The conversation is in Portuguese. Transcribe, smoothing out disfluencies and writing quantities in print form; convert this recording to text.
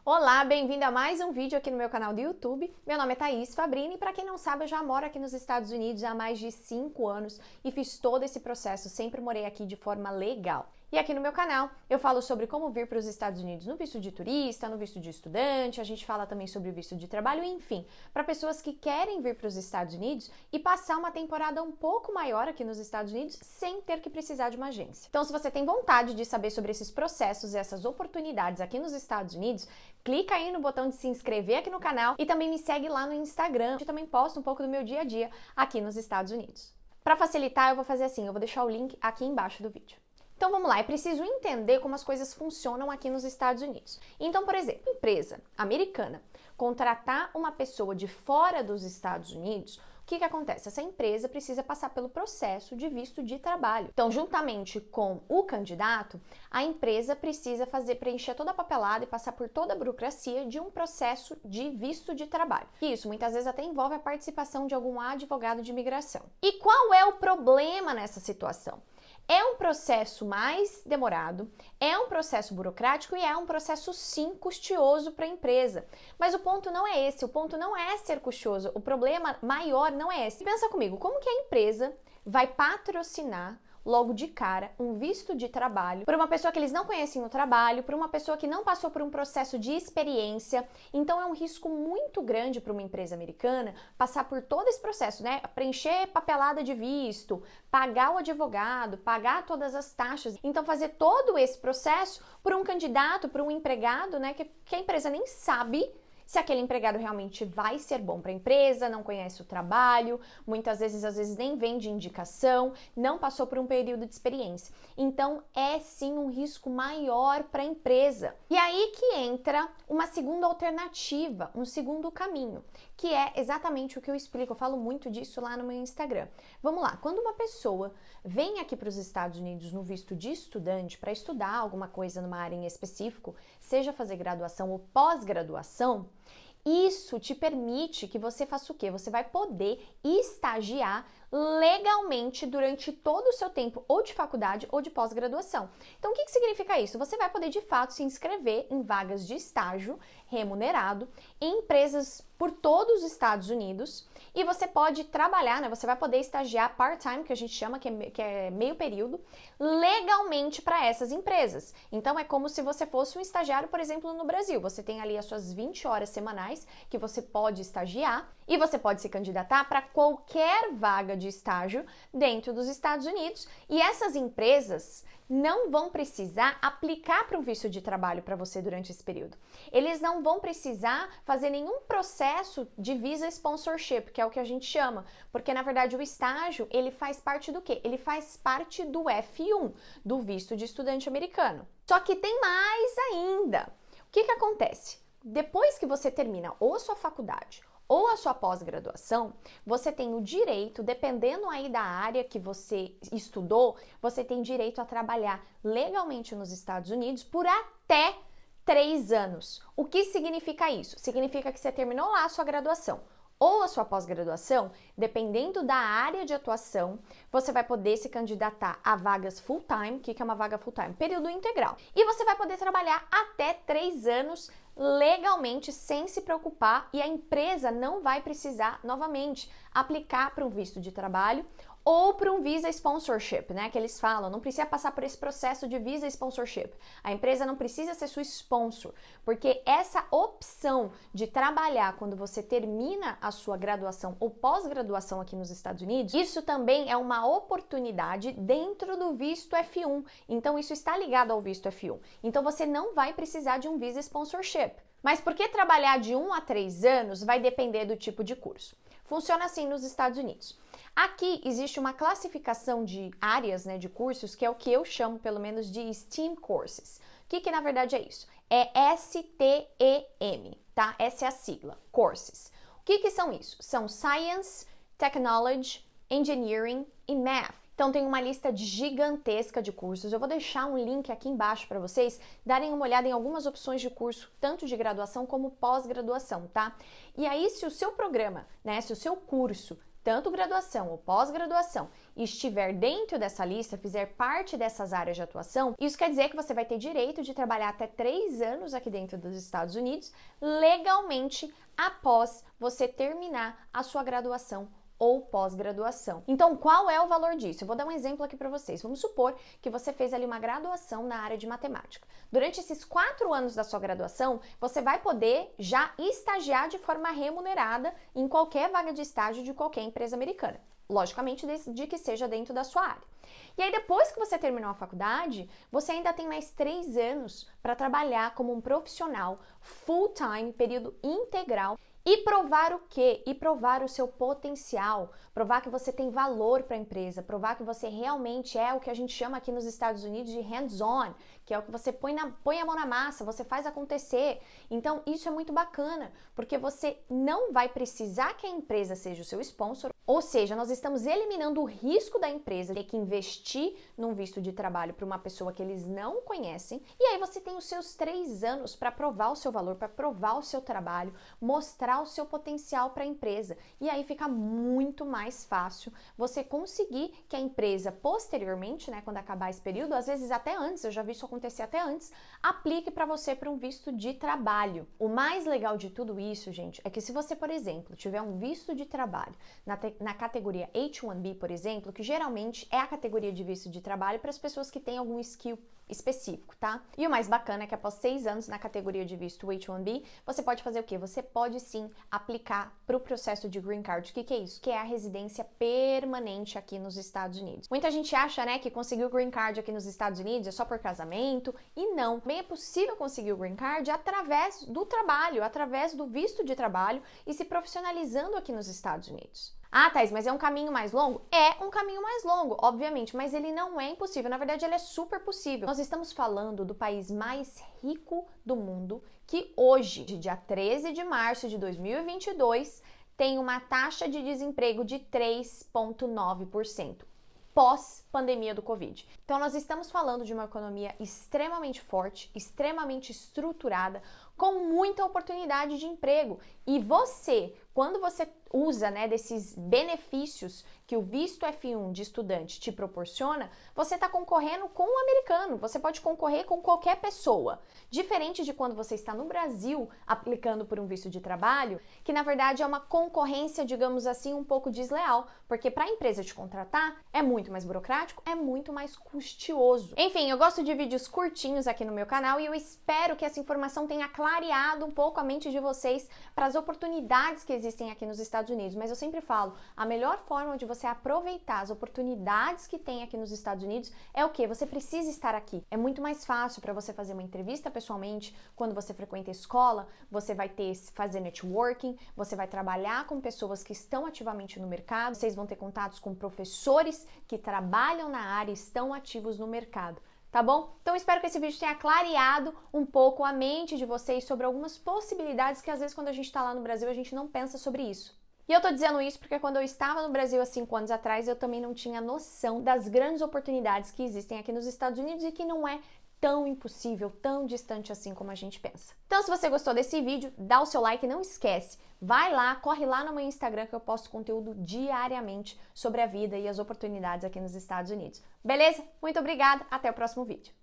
Olá, bem-vindo a mais um vídeo aqui no meu canal do YouTube. Meu nome é Thaís Fabrini e para quem não sabe, eu já moro aqui nos Estados Unidos há mais de 5 anos e fiz todo esse processo, sempre morei aqui de forma legal. E aqui no meu canal eu falo sobre como vir para os Estados Unidos no visto de turista, no visto de estudante, a gente fala também sobre o visto de trabalho, enfim, para pessoas que querem vir para os Estados Unidos e passar uma temporada um pouco maior aqui nos Estados Unidos sem ter que precisar de uma agência. Então, se você tem vontade de saber sobre esses processos e essas oportunidades aqui nos Estados Unidos, clica aí no botão de se inscrever aqui no canal e também me segue lá no Instagram, onde eu também posto um pouco do meu dia a dia aqui nos Estados Unidos. Para facilitar, eu vou fazer assim, eu vou deixar o link aqui embaixo do vídeo. Então vamos lá, é preciso entender como as coisas funcionam aqui nos Estados Unidos. Então, por exemplo, empresa americana contratar uma pessoa de fora dos Estados Unidos, o que acontece? Essa empresa precisa passar pelo processo de visto de trabalho. Então, juntamente com o candidato, a empresa precisa preencher toda a papelada e passar por toda a burocracia de um processo de visto de trabalho. E isso muitas vezes até envolve a participação de algum advogado de imigração. E qual é o problema nessa situação? É um processo mais demorado, é um processo burocrático e é um processo, sim, custoso para a empresa. Mas o ponto não é esse, o ponto não é ser custoso, o problema maior não é esse. Pensa comigo, como que a empresa vai patrocinar logo de cara um visto de trabalho para uma pessoa que eles não conhecem o trabalho, para uma pessoa que não passou por um processo de experiência? Então é um risco muito grande para uma empresa americana passar por todo esse processo, né? Preencher papelada de visto, pagar o advogado, pagar todas as taxas. Então fazer todo esse processo por um candidato, por um empregado, né? Que a empresa nem sabe se aquele empregado realmente vai ser bom para a empresa, não conhece o trabalho, muitas vezes, às vezes nem vem de indicação, não passou por um período de experiência. Então, é sim um risco maior para a empresa. E aí que entra uma segunda alternativa, um segundo caminho, que é exatamente o que eu explico, eu falo muito disso lá no meu Instagram. Vamos lá, quando uma pessoa vem aqui para os Estados Unidos no visto de estudante para estudar alguma coisa numa área em específico, seja fazer graduação ou pós-graduação, isso te permite que você faça o quê? Você vai poder estagiar legalmente durante todo o seu tempo ou de faculdade ou de pós-graduação. Então, o que significa isso? Você vai poder, de fato, se inscrever em vagas de estágio remunerado em empresas por todos os Estados Unidos e você pode trabalhar, né? Você vai poder estagiar part-time, que a gente chama, que é meio período, legalmente para essas empresas. Então, é como se você fosse um estagiário, por exemplo, no Brasil. Você tem ali as suas 20 horas semanais que você pode estagiar e você pode se candidatar para qualquer vaga de estágio dentro dos Estados Unidos e essas empresas não vão precisar aplicar para um visto de trabalho para você durante esse período. Eles não vão precisar fazer nenhum processo de visa sponsorship, que é o que a gente chama, porque na verdade o estágio, ele faz parte do quê? Ele faz parte do F1, do visto de estudante americano. Só que tem mais ainda. O que acontece? Depois que você termina ou a sua faculdade ou a sua pós-graduação, você tem o direito, dependendo aí da área que você estudou, você tem direito a trabalhar legalmente nos Estados Unidos por até 3 anos. O que significa isso? Significa que você terminou lá a sua graduação ou a sua pós-graduação, dependendo da área de atuação, você vai poder se candidatar a vagas full-time. O que é uma vaga full-time? Período integral. E você vai poder trabalhar até 3 anos legalmente, sem se preocupar, e a empresa não vai precisar, novamente, aplicar para um visto de trabalho ou para um visa sponsorship, né, que eles falam, não precisa passar por esse processo de visa sponsorship. A empresa não precisa ser sua sponsor, porque essa opção de trabalhar quando você termina a sua graduação ou pós-graduação aqui nos Estados Unidos, isso também é uma oportunidade dentro do visto F1. Então, isso está ligado ao visto F1. Então, você não vai precisar de um visa sponsorship. Mas por que trabalhar de 1 a 3 anos vai depender do tipo de curso? Funciona assim nos Estados Unidos. Aqui existe uma classificação de áreas, né, de cursos, que é o que eu chamo, pelo menos, de STEAM Courses. O que na verdade é isso? É STEM, tá? Essa é a sigla, Courses. O que são isso? São Science, Technology, Engineering e Math. Então tem uma lista gigantesca de cursos. Eu vou deixar um link aqui embaixo para vocês darem uma olhada em algumas opções de curso, tanto de graduação como pós-graduação, tá? E aí, se o seu programa, né, se o seu curso tanto graduação ou pós-graduação e estiver dentro dessa lista, fizer parte dessas áreas de atuação, isso quer dizer que você vai ter direito de trabalhar até 3 anos aqui dentro dos Estados Unidos legalmente após você terminar a sua graduação ou pós-graduação. Então, qual é o valor disso? Eu vou dar um exemplo aqui para vocês. Vamos supor que você fez ali uma graduação na área de matemática. Durante esses 4 anos da sua graduação, você vai poder já estagiar de forma remunerada em qualquer vaga de estágio de qualquer empresa americana. Logicamente, de que seja dentro da sua área. E aí, depois que você terminou a faculdade, você ainda tem mais 3 anos para trabalhar como um profissional full-time, período integral, e provar o quê? E provar o seu potencial, provar que você tem valor para a empresa, provar que você realmente é o que a gente chama aqui nos Estados Unidos de hands-on, que é o que você põe a mão na massa, você faz acontecer. Então, isso é muito bacana, porque você não vai precisar que a empresa seja o seu sponsor, ou seja, nós estamos eliminando o risco da empresa ter que investir num visto de trabalho para uma pessoa que eles não conhecem, e aí você tem os seus 3 anos para provar o seu valor, para provar o seu trabalho, mostrar o seu potencial para a empresa. E aí fica muito mais fácil você conseguir que a empresa posteriormente, né, quando acabar esse período, às vezes até antes, eu já vi isso acontecer até antes, aplique para você para um visto de trabalho. O mais legal de tudo isso, gente, é que se você, por exemplo, tiver um visto de trabalho na categoria H-1B, por exemplo, que geralmente é a categoria de visto de trabalho para as pessoas que têm algum skill específico, tá? E o mais bacana é que após 6 anos na categoria de visto H-1B, você pode fazer o quê? Você pode sim aplicar para o processo de Green Card. O que é isso? Que é a residência permanente aqui nos Estados Unidos. Muita gente acha, né, que conseguir o Green Card aqui nos Estados Unidos é só por casamento, e não. Também é possível conseguir o Green Card através do trabalho, através do visto de trabalho e se profissionalizando aqui nos Estados Unidos. Ah, Thaís, mas é um caminho mais longo? É um caminho mais longo, obviamente, mas ele não é impossível. Na verdade, ele é super possível. Nós estamos falando do país mais rico do mundo, que hoje, dia 13 de março de 2022, tem uma taxa de desemprego de 3,9%. Pós-pandemia do Covid. Então, nós estamos falando de uma economia extremamente forte, extremamente estruturada, com muita oportunidade de emprego. E você, quando você usa, né, desses benefícios que o visto F1 de estudante te proporciona, você está concorrendo com o americano, você pode concorrer com qualquer pessoa. Diferente de quando você está no Brasil aplicando por um visto de trabalho, que na verdade é uma concorrência, digamos assim, um pouco desleal, porque para a empresa te contratar é muito mais burocrático, é muito mais custoso. Enfim, eu gosto de vídeos curtinhos aqui no meu canal e eu espero que essa informação tenha clareado um pouco a mente de vocês para as oportunidades que existem aqui nos Estados Unidos. Mas eu sempre falo, a melhor forma de você aproveitar as oportunidades que tem aqui nos Estados Unidos é o quê? Você precisa estar aqui. É muito mais fácil para você fazer uma entrevista pessoalmente, quando você frequenta a escola, você vai fazer networking, você vai trabalhar com pessoas que estão ativamente no mercado, vocês vão ter contatos com professores que trabalham na área e estão ativos no mercado. Tá bom? Então espero que esse vídeo tenha clareado um pouco a mente de vocês sobre algumas possibilidades que às vezes quando a gente tá lá no Brasil a gente não pensa sobre isso. E eu tô dizendo isso porque quando eu estava no Brasil há 5 anos atrás eu também não tinha noção das grandes oportunidades que existem aqui nos Estados Unidos e que não é tão impossível, tão distante assim como a gente pensa. Então se você gostou desse vídeo, dá o seu like e não esquece, vai lá, corre lá no meu Instagram que eu posto conteúdo diariamente sobre a vida e as oportunidades aqui nos Estados Unidos. Beleza? Muito obrigada, até o próximo vídeo.